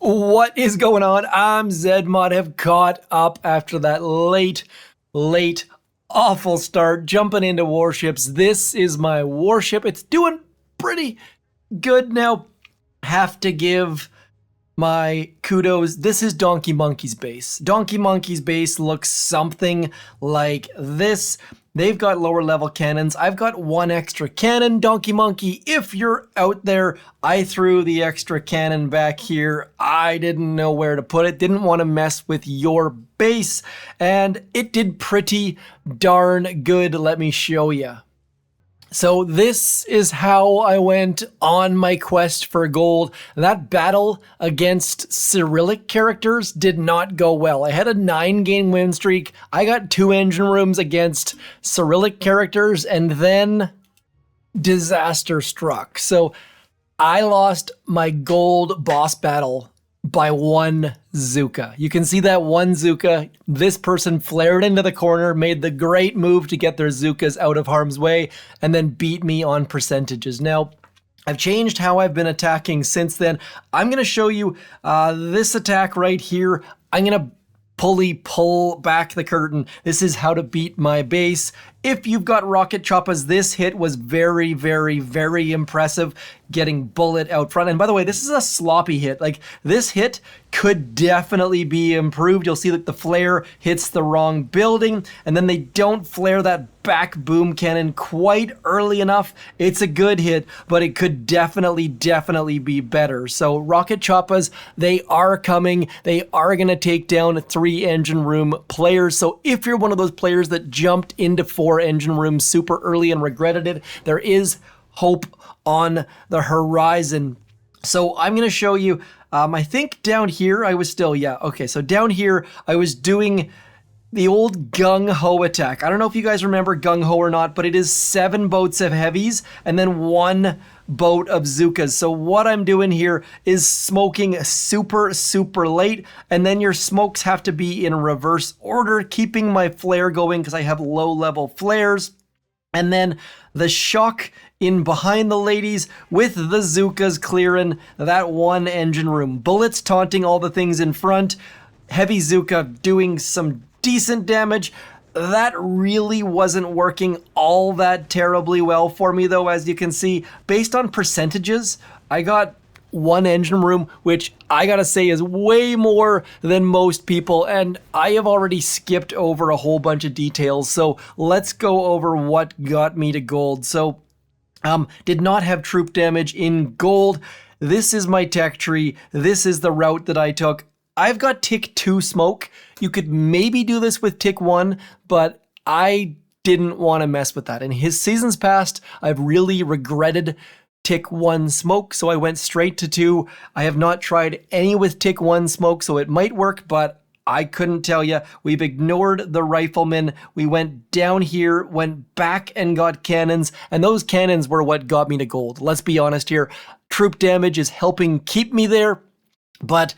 What is going on? I'm Zedmod. Have caught up after that late, awful start, jumping into warships. This is my warship. It's doing pretty good now. Have to give my kudos. This is Donkey Monkey's base. Donkey Monkey's base looks something like this. They've got lower level cannons. I've got one extra cannon. Donkey Monkey, if you're out there, I threw the extra cannon back here. I didn't know where to put it. Didn't want to mess with your base. And it did pretty darn good. Let me show you. So this is how I went on my quest for gold. That battle against Cyrillic characters did not go well. I had a 9-game win streak. I got 2 engine rooms against Cyrillic characters, and then disaster struck. So I lost my gold boss battle by 1 Zooka. You can see that 1 Zooka. This person flared into the corner, made the great move to get their Zookas out of harm's way, and then beat me on percentages. Now, I've changed how I've been attacking since then. I'm going to show you this attack right here. I'm going to pull back the curtain. This is how to beat my base. If you've got rocket choppas, this hit was very, very impressive, getting Bullit out front. And by the way, this is a sloppy hit. Like, this hit could definitely be improved. You'll see that the flare hits the wrong building, and then they don't flare that back boom cannon quite early enough. It's a good hit, but it could definitely be better. So rocket choppas, they are coming. They are going to take down 3 engine room players. So if you're one of those players that jumped into 4 engine rooms super early and regretted it, there is hope on the horizon. So I'm going to show you, I think down here I was still, so down here I was doing the old gung-ho attack. I don't know if you guys remember gung-ho or not, but it is 7 boats of heavies and then 1 boat of Zookas. So what I'm doing here is smoking super late, and then your smokes have to be in reverse order, keeping my flare going because I have low level flares. And then the shock in behind the ladies with the Zookas clearing that 1 engine room. Bullets taunting all the things in front. Heavy Zooka doing some decent damage. That really wasn't working all that terribly well for me though, as you can see. Based on percentages, I got 1 engine room, which I gotta say is way more than most people, and I have already skipped over a whole bunch of details, so let's go over what got me to gold. So, did not have troop damage in gold. This is my tech tree. This is the route that I took. I've got tick 2 smoke. You could maybe do this with tick 1, but I didn't want to mess with that. In his seasons past, I've really regretted tick 1 smoke, so I went straight to 2. I have not tried any with tick 1 smoke, so it might work, but I couldn't tell you. We've ignored the riflemen. We went down here, went back and got cannons, and those cannons were what got me to gold. Let's be honest here. Troop damage is helping keep me there, but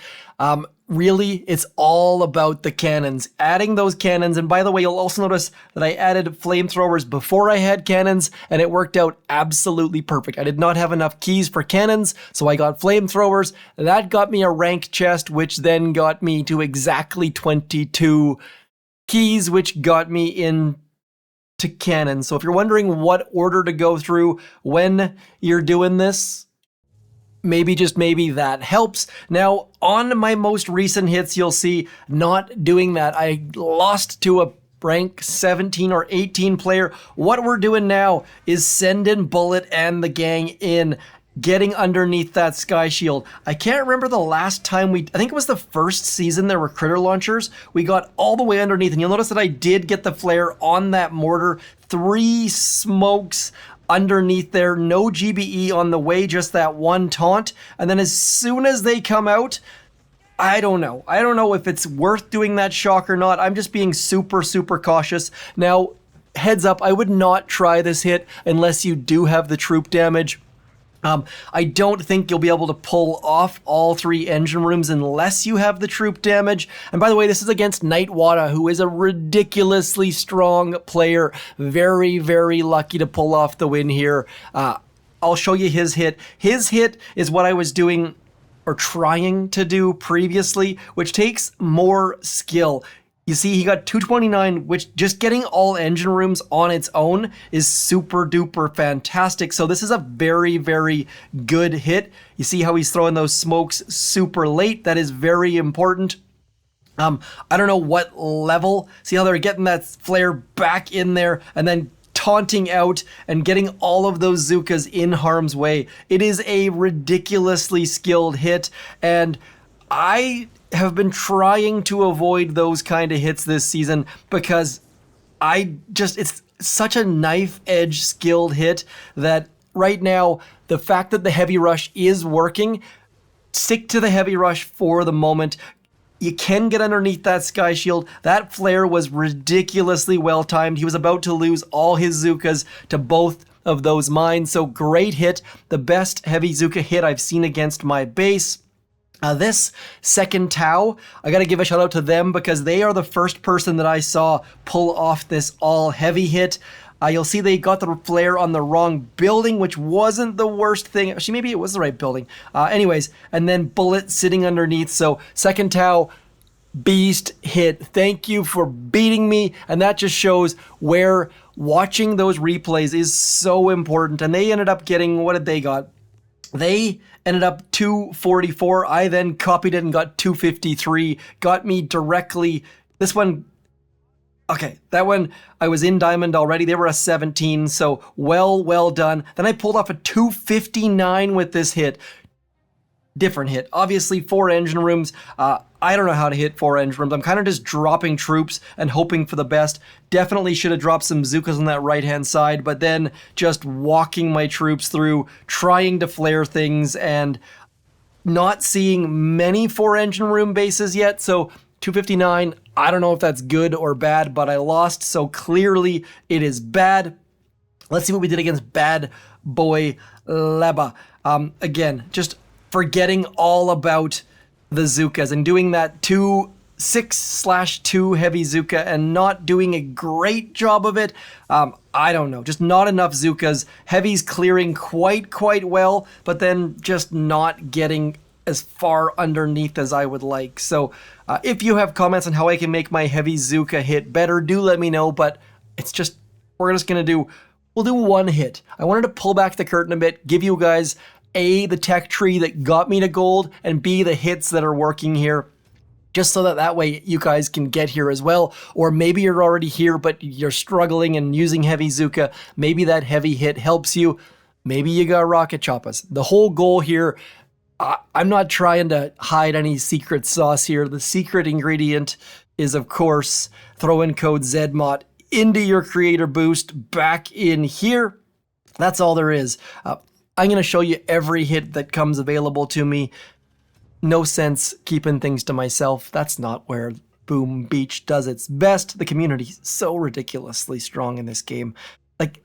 really, it's all about the cannons. Adding those cannons, and by the way, you'll also notice that I added flamethrowers before I had cannons, and it worked out absolutely perfect. I did not have enough keys for cannons, so I got flamethrowers. That got me a rank chest, which then got me to exactly 22 keys, which got me into cannons. So if you're wondering what order to go through when you're doing this, maybe, just maybe, that helps. Now, on my most recent hits, you'll see not doing that. I lost to a rank 17 or 18 player. What we're doing now is sending Bullit and the gang in, getting underneath that sky shield. I can't remember the last time I think it was the first season there were critter launchers. We got all the way underneath, and you'll notice that I did get the flare on that mortar. 3 smokes underneath there, no GBE on the way, just that 1 taunt. And then as soon as they come out, I don't know. I don't know if it's worth doing that shock or not. I'm just being super cautious. Now, heads up, I would not try this hit unless you do have the troop damage. I don't think you'll be able to pull off all 3 engine rooms unless you have the troop damage. And by the way, this is against Nightwada, who is a ridiculously strong player. Very lucky to pull off the win here. I'll show you his hit. His hit is what I was doing or trying to do previously, which takes more skill. You see, he got 229, which just getting all engine rooms on its own is super duper fantastic. So this is a very, very good hit. You see how he's throwing those smokes super late. That is very important. I don't know what level. See how they're getting that flare back in there and then taunting out and getting all of those Zookas in harm's way. It is a ridiculously skilled hit, and I have been trying to avoid those kind of hits this season because it's such a knife edge skilled hit that right now, the fact that the heavy rush is working, stick to the heavy rush for the moment. You can get underneath that sky shield. That flare was ridiculously well timed. He was about to lose all his Zookas to both of those mines. So great hit. The best heavy Zooka hit I've seen against my base. This second Tau, I gotta give a shout out to them because they are the first person that I saw pull off this all heavy hit. You'll see they got the flare on the wrong building, which wasn't the worst thing. Actually, maybe it was the right building. Anyways, and then Bullit sitting underneath. So second Tau, beast hit. Thank you for beating me. And that just shows where watching those replays is so important. And they ended up getting, what did they got? They ended up 244. I then copied it and got 253. Got me directly. This one, okay, that one, I was in diamond already. They were a 17, so well done. Then I pulled off a 259 with this hit. Different hit. Obviously, 4 engine rooms. I don't know how to hit 4 engine rooms. I'm kind of just dropping troops and hoping for the best. Definitely should have dropped some Zookas on that right-hand side, but then just walking my troops through, trying to flare things, and not seeing many 4 engine room bases yet. So 259, I don't know if that's good or bad, but I lost, so clearly it is bad. Let's see what we did against Bad Boy Leba. Again, just forgetting all about the Zookas and doing that 6/2 heavy Zooka and not doing a great job of it. I don't know, just not enough Zookas. Heavy's clearing quite well, but then just not getting as far underneath as I would like. So if you have comments on how I can make my heavy Zooka hit better, do let me know, but it's just, we'll do one hit. I wanted to pull back the curtain a bit, give you guys A, the tech tree that got me to gold, and B, the hits that are working here, just so that way you guys can get here as well. Or maybe you're already here, but you're struggling and using heavy Zooka. Maybe that heavy hit helps you. Maybe you got rocket choppas. The whole goal here, I'm not trying to hide any secret sauce here. The secret ingredient is, of course, throw in code ZMOD into your creator boost back in here. That's all there is. I'm going to show you every hit that comes available to me. No sense keeping things to myself. That's not where Boom Beach does its best. The community's so ridiculously strong in this game. Like,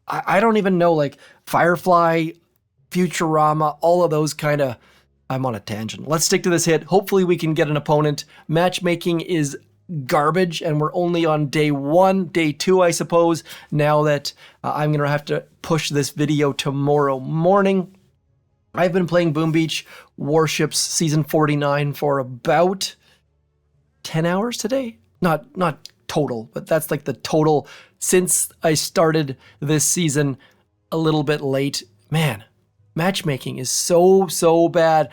I don't even know, like, Firefly, Futurama, all of those kind of... I'm on a tangent. Let's stick to this hit. Hopefully we can get an opponent. Matchmaking is garbage, and we're only on day 1, day 2, I suppose, now that I'm going to have to push this video tomorrow morning. I've been playing Boom Beach Warships Season 49 for about 10 hours today. Not total, but that's like the total since I started this season a little bit late. Man, matchmaking is so bad.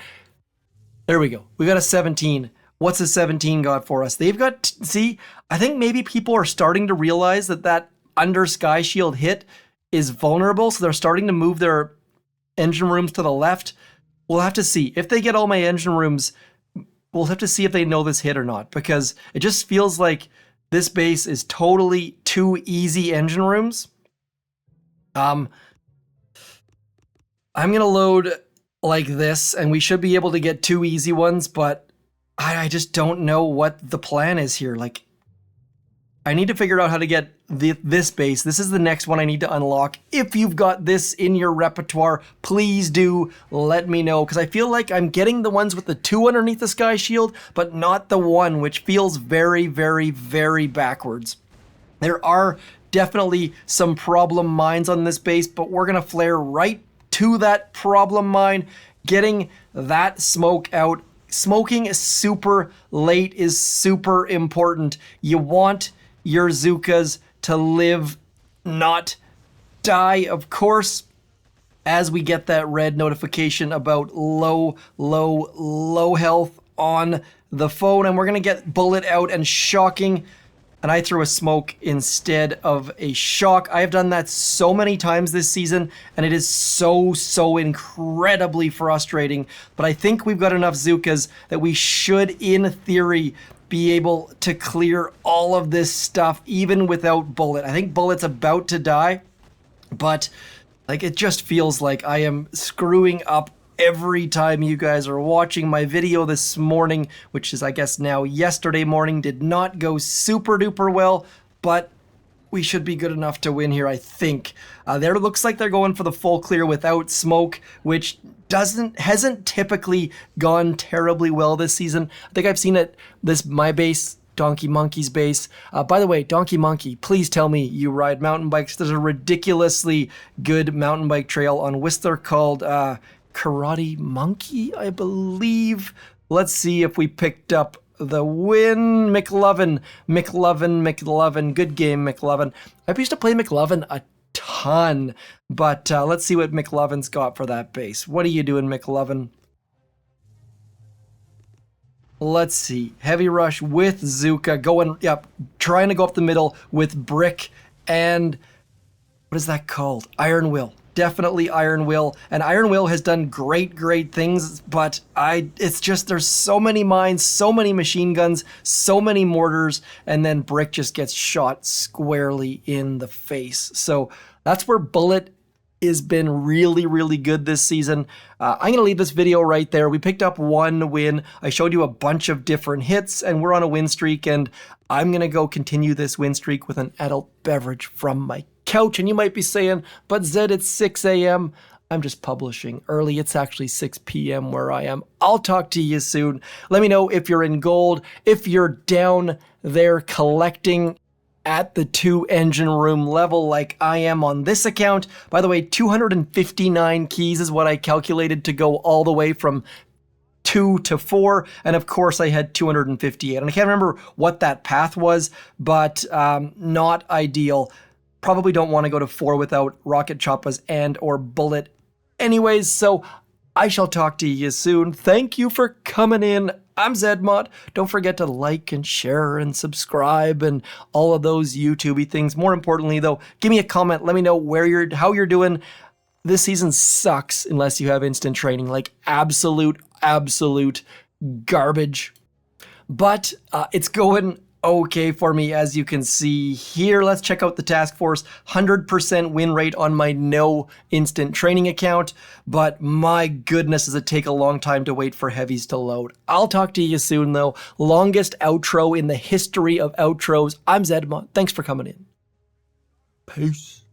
There we go. We got a 17. What's a 17 got for us? They've got, see, I think maybe people are starting to realize that under sky shield hit is vulnerable, so they're starting to move their engine rooms to the left. We'll have to see. If they get all my engine rooms, we'll have to see if they know this hit or not, because it just feels like this base is totally 2 easy engine rooms. I'm going to load like this, and we should be able to get 2 easy ones, but I just don't know what the plan is here. Like, I need to figure out how to get this base. This is the next one I need to unlock. If you've got this in your repertoire, please do let me know, because I feel like I'm getting the ones with the 2 underneath the sky shield, but not the 1, which feels very backwards. There are definitely some problem mines on this base, but we're going to flare right to that problem mine, getting that smoke out. Smoking super late is super important. You want your Zookas to live, not die, of course. As we get that red notification about low health on the phone, and we're gonna get Bullit out and shocking, and I threw a smoke instead of a shock. I have done that so many times this season, and it is so incredibly frustrating, but I think we've got enough Zookas that we should, in theory, be able to clear all of this stuff, even without Bullit. I think Bullit's about to die, but like, it just feels like I am screwing up every time you guys are watching. My video this morning, which is, I guess, now yesterday morning, did not go super duper well, but we should be good enough to win here, I think. There looks like they're going for the full clear without smoke, which hasn't typically gone terribly well this season. I think I've seen it, my base, Donkey Monkey's base. By the way, Donkey Monkey, please tell me you ride mountain bikes. There's a ridiculously good mountain bike trail on Whistler called Karate Monkey, I believe. Let's see if we picked up the win. McLovin. Good game, McLovin. I used to play McLovin a ton, but let's see what McLovin's got for that base. What are you doing, McLovin? Let's see. Heavy rush with Zooka trying to go up the middle with Brick and what is that called? Iron Will. Definitely Iron Will. And Iron Will has done great things, but it's just, there's so many mines, so many machine guns, so many mortars, and then Brick just gets shot squarely in the face. So that's where Bullit has been really good this season. I'm going to leave this video right there. We picked up one win. I showed you a bunch of different hits, and we're on a win streak, and I'm going to go continue this win streak with an adult beverage from my couch. And you might be saying, but Zed, it's 6 a.m. I'm just publishing early. It's actually 6 p.m. where I am. I'll talk to you soon. Let me know if you're in gold, if you're down there collecting at the 2 engine room level like I am on this account. By the way, 259 keys is what I calculated to go all the way from 2 to 4, and of course I had 258, and I can't remember what that path was, but not ideal. Probably don't want to go to 4 without rocket choppas and or Bullit anyways, so I shall talk to you soon. Thank you for coming in. I'm Zedmod. Don't forget to like and share and subscribe and all of those YouTubey things. More importantly, though, give me a comment. Let me know how you're doing. This season sucks unless you have instant training, like absolute garbage. But it's going okay for me, as you can see here. Let's check out the task force. 100% win rate on my no instant training account, but my goodness, does it take a long time to wait for heavies to load. I'll talk to you soon, though. Longest outro in the history of outros. I'm Zedmon. Thanks for coming in. Peace.